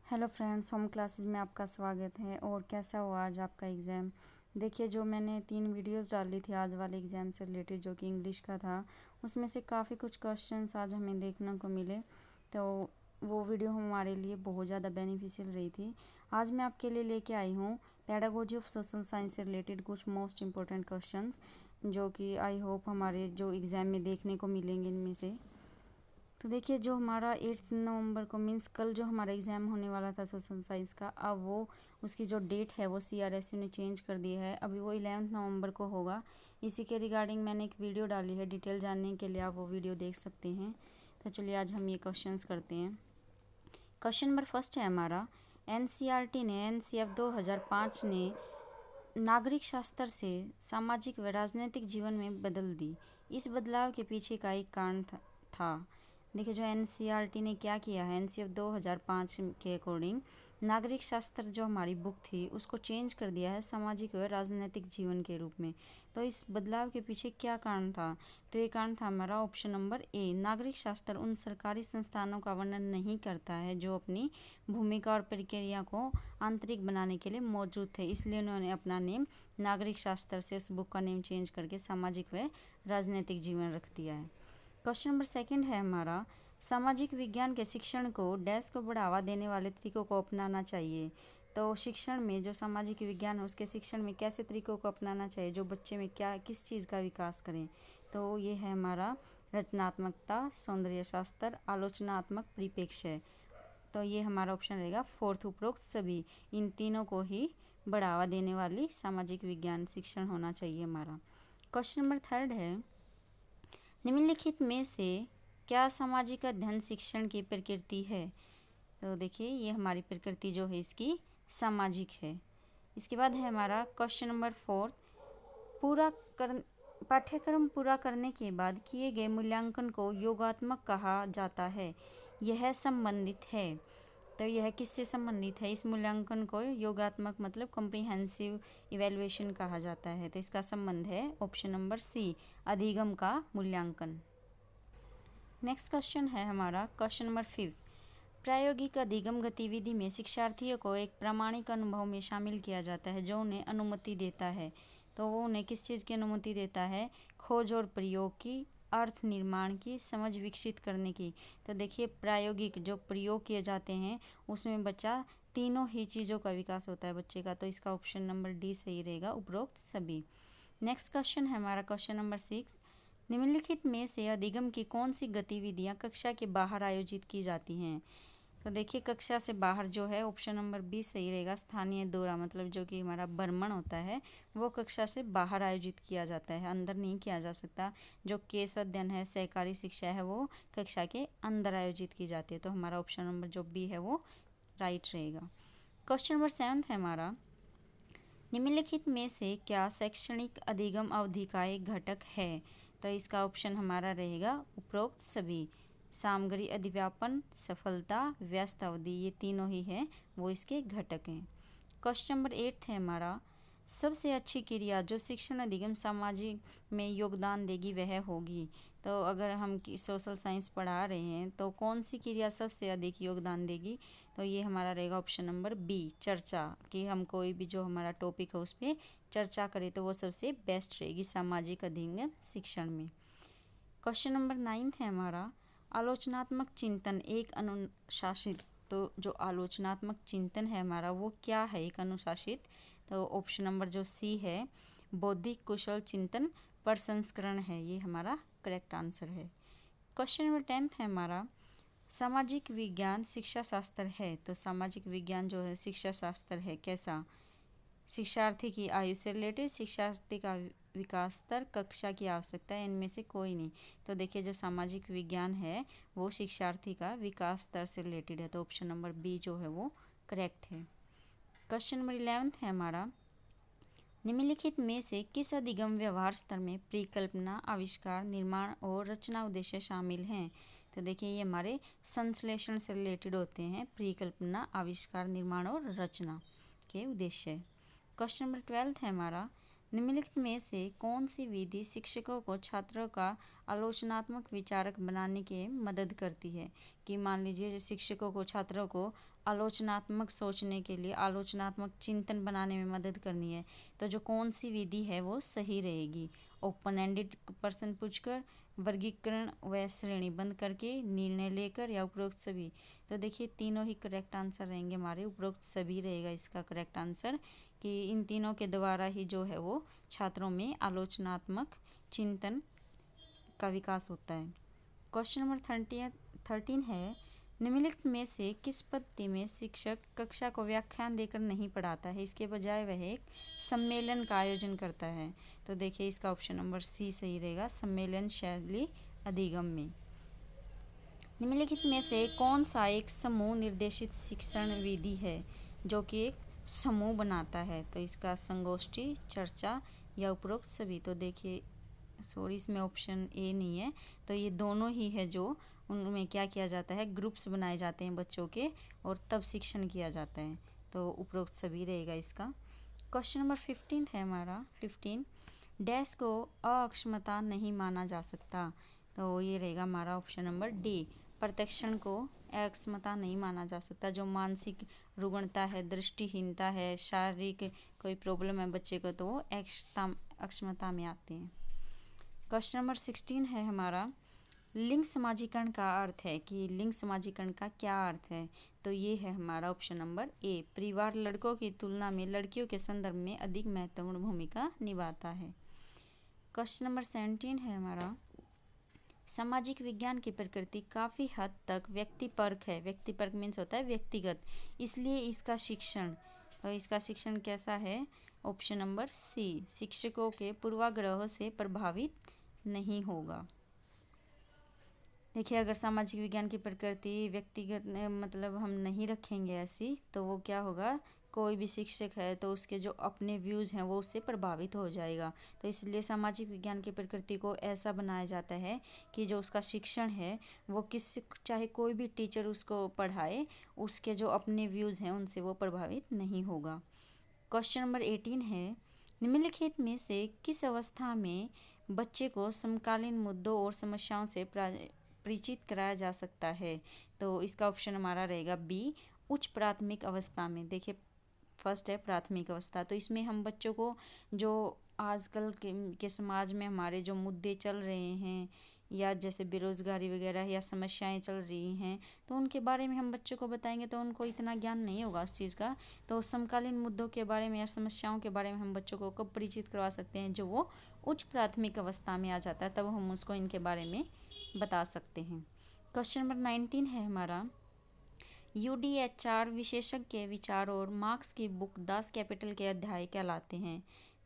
Hello friends, home classes में आपका स्वागत है। और कैसा हुआ आज आपका एग्ज़ाम? देखिए, जो मैंने 3 वीडियोस डाली थी आज वाले एग्ज़ाम से रिलेटेड, जो कि इंग्लिश का था, उसमें से काफ़ी कुछ क्वेश्चंस आज हमें देखने को मिले। तो वो वीडियो हमारे लिए बहुत ज़्यादा बेनिफिशियल रही थी। आज मैं आपके लिए लेके आई हूँ पेडागोजी ऑफ सोशल साइंस से रिलेटेड कुछ मोस्ट इम्पोर्टेंट क्वेश्चंस, जो कि आई होप हमारे जो एग्ज़ाम में देखने को मिलेंगे इनमें से। तो देखिए, जो हमारा 8 नवंबर को मीन्स कल जो हमारा एग्ज़ाम होने वाला था सोशल साइंस का, अब वो उसकी जो डेट है वो CRSU ने चेंज कर दी है। अभी वो 11 नवंबर को होगा। इसी के रिगार्डिंग मैंने एक वीडियो डाली है, डिटेल जानने के लिए आप वो वीडियो देख सकते हैं। तो चलिए आज हम ये क्वेश्चंस करते हैं। क्वेश्चन नंबर फर्स्ट है हमारा, NCERT ने NCF 2005 ने नागरिक शास्त्र से सामाजिक व राजनीतिक जीवन में बदल दी। इस बदलाव के पीछे का एक कारण था। देखिए, जो NCERT ने क्या किया है, NCF 2005 के अकॉर्डिंग नागरिक शास्त्र जो हमारी बुक थी उसको चेंज कर दिया है सामाजिक व राजनीतिक जीवन के रूप में। तो इस बदलाव के पीछे क्या कारण था? तो ये कारण था हमारा ऑप्शन नंबर ए, नागरिक शास्त्र उन सरकारी संस्थानों का वर्णन नहीं करता है जो अपनी भूमिका और प्रक्रिया को आंतरिक बनाने के लिए मौजूद थे, इसलिए उन्होंने अपना नेम नागरिक शास्त्र से उस बुक का नेम चेंज करके सामाजिक व राजनीतिक जीवन रख दिया है। क्वेश्चन नंबर सेकंड है हमारा, सामाजिक विज्ञान के शिक्षण को डैश को बढ़ावा देने वाले तरीकों को अपनाना चाहिए। तो शिक्षण में जो सामाजिक विज्ञान है उसके शिक्षण में कैसे तरीकों को अपनाना चाहिए जो बच्चे में क्या किस चीज़ का विकास करें? तो ये है हमारा रचनात्मकता, सौंदर्य शास्त्र, आलोचनात्मक परिप्रेक्ष्य। तो ये हमारा ऑप्शन रहेगा फोर्थ, उपरोक्त सभी। इन तीनों को ही बढ़ावा देने वाली सामाजिक विज्ञान शिक्षण होना चाहिए हमारा। क्वेश्चन नंबर थर्ड है, निम्नलिखित में से क्या सामाजिक अध्ययन शिक्षण की प्रकृति है? तो देखिए, ये हमारी प्रकृति जो है इसकी सामाजिक है। इसके बाद है हमारा क्वेश्चन नंबर फोर्थ, पाठ्यक्रम पूरा करने के बाद किए गए मूल्यांकन को योगात्मक कहा जाता है। यह संबंधित है। तो यह किससे संबंधित है? इस मूल्यांकन को योगात्मक मतलब कॉम्प्रिहेंसिव इवैल्यूएशन कहा जाता है। तो इसका संबंध है ऑप्शन नंबर सी, अधिगम का मूल्यांकन। नेक्स्ट क्वेश्चन है हमारा क्वेश्चन नंबर फिफ्थ, प्रायोगिक अधिगम गतिविधि में शिक्षार्थियों को एक प्रामाणिक अनुभव में शामिल किया जाता है जो उन्हें अनुमति देता है। तो वो उन्हें किस चीज़ की अनुमति देता है? खोज और प्रयोग की, अर्थ निर्माण की, समझ विकसित करने की। तो देखिए, प्रायोगिक जो प्रयोग किए जाते हैं उसमें बच्चा तीनों ही चीज़ों का विकास होता है बच्चे का। तो इसका ऑप्शन नंबर डी सही रहेगा, उपरोक्त सभी। नेक्स्ट क्वेश्चन है हमारा क्वेश्चन नंबर सिक्स, निम्नलिखित में से अधिगम की कौन सी गतिविधियां कक्षा के बाहर आयोजित की जाती हैं? तो देखिए, कक्षा से बाहर जो है ऑप्शन नंबर बी सही रहेगा, स्थानीय दौरा मतलब जो कि हमारा भ्रमण होता है वो कक्षा से बाहर आयोजित किया जाता है, अंदर नहीं किया जा सकता। जो केस अध्ययन है, सहकारी शिक्षा है, वो कक्षा के अंदर आयोजित की जाती है। तो हमारा ऑप्शन नंबर जो बी है वो राइट रहेगा। क्वेश्चन नंबर 7 है हमारा, निम्नलिखित में से क्या शैक्षणिक अधिगम अवधि का एक घटक है? तो इसका ऑप्शन हमारा रहेगा उपरोक्त सभी। सामग्री अधिव्यापन, सफलता, व्यस्त अवधि, ये तीनों ही हैं वो इसके घटक हैं। क्वेश्चन नंबर 8 है हमारा, सबसे अच्छी क्रिया जो शिक्षण अधिगम सामाजिक में योगदान देगी वह होगी। तो अगर हम सोशल साइंस पढ़ा रहे हैं तो कौन सी क्रिया सबसे अधिक योगदान देगी? तो ये हमारा रहेगा ऑप्शन नंबर बी, चर्चा। कि हम कोई भी जो हमारा टॉपिक है उस पर चर्चा करें तो वो सबसे बेस्ट रहेगी सामाजिक अधिगम शिक्षण में। क्वेश्चन नंबर 9 है हमारा, आलोचनात्मक चिंतन एक अनुशासित। तो जो आलोचनात्मक चिंतन है हमारा वो क्या है एक अनुशासित? तो ऑप्शन नंबर जो सी है, बौद्धिक कुशल चिंतन प्रसंस्करण है, ये हमारा करेक्ट आंसर है। क्वेश्चन नंबर 10 है हमारा, सामाजिक विज्ञान शिक्षा शास्त्र है। तो सामाजिक विज्ञान जो है शिक्षा शास्त्र है कैसा? शिक्षार्थी की आयु से रिलेटेड, शिक्षार्थी का विकास स्तर, कक्षा की आवश्यकता, इनमें से कोई नहीं। तो देखिए, जो सामाजिक विज्ञान है वो शिक्षार्थी का विकास स्तर से रिलेटेड है। तो ऑप्शन नंबर बी जो है वो करेक्ट है। क्वेश्चन नंबर 11 है हमारा, निम्नलिखित में से किस अधिगम व्यवहार स्तर में परिकल्पना, आविष्कार, निर्माण और रचना उद्देश्य शामिल हैं? तो देखिए, ये हमारे संश्लेषण से रिलेटेड होते हैं, परिकल्पना, आविष्कार, निर्माण और रचना के उद्देश्य। क्वेश्चन नंबर 12 है हमारा, निम्नलिखित में से कौन सी विधि शिक्षकों को छात्रों का आलोचनात्मक विचारक बनाने के मदद करती है? कि मान लीजिए शिक्षकों को छात्रों को आलोचनात्मक सोचने के लिए आलोचनात्मक चिंतन बनाने में मदद करनी है, तो जो कौन सी विधि है वो सही रहेगी? ओपन एंडेड प्रश्न पूछकर, वर्गीकरण व श्रेणीबद्ध करके, निर्णय लेकर, या उपरोक्त सभी। तो देखिए तीनों ही करेक्ट आंसर रहेंगे हमारे। उपरोक्त सभी रहेगा इसका करेक्ट आंसर, कि इन तीनों के द्वारा ही जो है वो छात्रों में आलोचनात्मक चिंतन का विकास होता है। क्वेश्चन नंबर 13 है, निम्नलिखित में से किस पद्धति में शिक्षक कक्षा को व्याख्यान देकर नहीं पढ़ाता है, इसके बजाय वह एक सम्मेलन का आयोजन करता है? तो देखिए इसका ऑप्शन नंबर सी सही रहेगा, सम्मेलन शैली अधिगम में। निम्नलिखित में से कौन सा एक समूह निर्देशित शिक्षण विधि है जो कि एक समूह बनाता है? तो इसका संगोष्ठी, चर्चा, या उपरोक्त सभी। तो देखिए सॉरी इसमें ऑप्शन ए नहीं है, तो ये दोनों ही है जो उनमें क्या किया जाता है, ग्रुप्स बनाए जाते हैं बच्चों के और तब शिक्षण किया जाता है। तो उपरोक्त सभी रहेगा इसका। क्वेश्चन नंबर 15 है हमारा 15, डैश को अक्षमता नहीं माना जा सकता। तो ये रहेगा हमारा ऑप्शन नंबर डी, प्रत्यक्षण को अक्षमता नहीं माना जा सकता। जो मानसिक रुग्णता है, दृष्टिहीनता है, शारीरिक कोई प्रॉब्लम है बच्चे को, तो वो अक्षमता में आते हैं। क्वेश्चन नंबर 16 है हमारा, लिंग समाजीकरण का अर्थ है, कि लिंग समाजीकरण का क्या अर्थ है? तो ये है हमारा ऑप्शन नंबर ए, परिवार लड़कों की तुलना में लड़कियों के संदर्भ में अधिक महत्वपूर्ण भूमिका निभाता है। क्वेश्चन नंबर 17 है हमारा, सामाजिक विज्ञान की प्रकृति काफ़ी हद तक व्यक्तिपरक है। व्यक्तिपरक मीन्स होता है व्यक्तिगत, इसलिए इसका शिक्षण, और इसका शिक्षण कैसा है? ऑप्शन नंबर सी, शिक्षकों के पूर्वाग्रहों से प्रभावित नहीं होगा। देखिए अगर सामाजिक विज्ञान की प्रकृति व्यक्तिगत मतलब हम नहीं रखेंगे ऐसी, तो वो क्या होगा, कोई भी शिक्षक है तो उसके जो अपने व्यूज़ हैं वो उससे प्रभावित हो जाएगा। तो इसलिए सामाजिक विज्ञान की प्रकृति को ऐसा बनाया जाता है कि जो उसका शिक्षण है वो चाहे कोई भी टीचर उसको पढ़ाए, उसके जो अपने व्यूज़ हैं उनसे वो प्रभावित नहीं होगा। क्वेश्चन नंबर 18 है, निम्नलिखित में से किस अवस्था में बच्चे को समकालीन मुद्दों और समस्याओं से परिचित कराया जा सकता है? तो इसका ऑप्शन हमारा रहेगा बी, उच्च प्राथमिक अवस्था में। देखिए फर्स्ट है प्राथमिक अवस्था, तो इसमें हम बच्चों को जो आजकल के समाज में हमारे जो मुद्दे चल रहे हैं, या जैसे बेरोज़गारी वगैरह या समस्याएं चल रही हैं, तो उनके बारे में हम बच्चों को बताएंगे तो उनको इतना ज्ञान नहीं होगा उस चीज़ का। तो समकालीन मुद्दों के बारे में या समस्याओं के बारे में हम बच्चों को कब परिचित करवा सकते हैं? जो वो उच्च प्राथमिक अवस्था में आ जाता है, तब हम उसको इनके बारे में बता सकते हैं। क्वेश्चन नंबर 19 है हमारा, UDHR विशेषज्ञ के विचार और मार्क्स की बुक दास कैपिटल के अध्याय कहलाते हैं?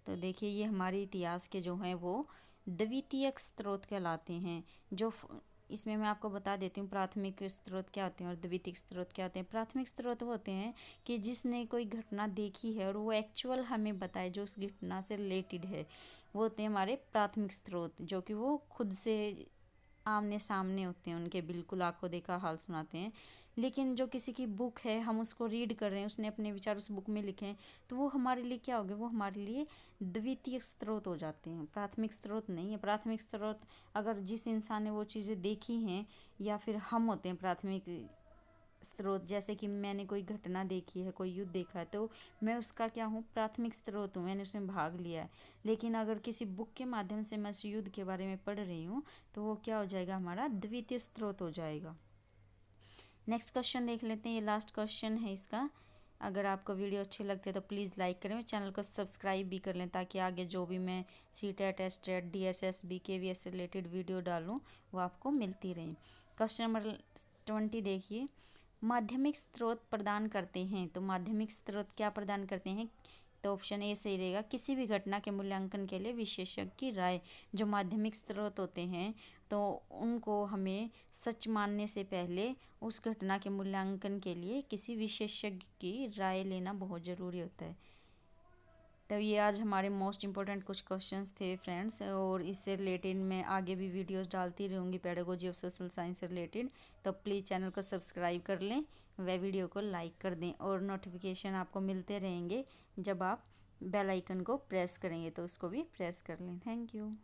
तो देखिए ये हमारे इतिहास के जो हैं वो द्वितीयक स्रोत कहलाते हैं। जो इसमें मैं आपको बता देती हूँ प्राथमिक स्रोत क्या होते हैं और द्वितीयक स्रोत क्या होते हैं। प्राथमिक स्रोत वो होते हैं कि जिसने कोई घटना देखी है और वो एक्चुअल हमें बताए, जो उस घटना से रिलेटेड है, वो होते हैं हमारे प्राथमिक स्रोत, जो कि वो खुद से आमने सामने होते हैं, उनके बिल्कुल आंखों देखा हाल सुनाते हैं। लेकिन जो किसी की बुक है, हम उसको रीड कर रहे हैं, उसने अपने विचार उस बुक में लिखे हैं, तो वो हमारे लिए क्या हो गया, वो हमारे लिए द्वितीय स्रोत हो जाते हैं, प्राथमिक स्रोत नहीं है। प्राथमिक स्रोत अगर जिस इंसान ने वो चीज़ें देखी हैं, या फिर हम होते हैं प्राथमिक स्रोत। जैसे कि मैंने कोई घटना देखी है, कोई युद्ध देखा है, तो मैं उसका क्या हूँ, प्राथमिक स्रोत हूँ, मैंने उसमें भाग लिया है। लेकिन अगर किसी बुक के माध्यम से मैं उस युद्ध के बारे में पढ़ रही हूँ, तो वो क्या हो जाएगा, हमारा द्वितीय स्रोत हो जाएगा। नेक्स्ट क्वेश्चन देख लेते हैं, ये लास्ट क्वेश्चन है इसका। अगर आपको वीडियो अच्छी लगती है तो प्लीज़ लाइक करें, चैनल को सब्सक्राइब भी कर लें, ताकि आगे जो भी मैं CTET, STET, DSSB, KVS से रिलेटेड वीडियो डालूँ वो आपको मिलती रहे। क्वेश्चन नंबर 20 देखिए, माध्यमिक स्रोत प्रदान करते हैं। तो माध्यमिक स्रोत क्या प्रदान करते हैं? तो ऑप्शन ए सही रहेगा, किसी भी घटना के मूल्यांकन के लिए विशेषज्ञ की राय। जो माध्यमिक स्रोत होते हैं तो उनको हमें सच मानने से पहले उस घटना के मूल्यांकन के लिए किसी विशेषज्ञ की राय लेना बहुत ज़रूरी होता है। तो ये आज हमारे मोस्ट इम्पोर्टेंट कुछ क्वेश्चंस थे फ्रेंड्स, और इससे रिलेटेड मैं आगे भी वीडियोस डालती रहूँगी पेडागोजी ऑफ सोशल साइंस से रिलेटेड। तो प्लीज़ चैनल को सब्सक्राइब कर लें, वह वीडियो को लाइक कर दें, और नोटिफिकेशन आपको मिलते रहेंगे जब आप बेल आइकन को प्रेस करेंगे तो उसको भी प्रेस कर लें। Thank you.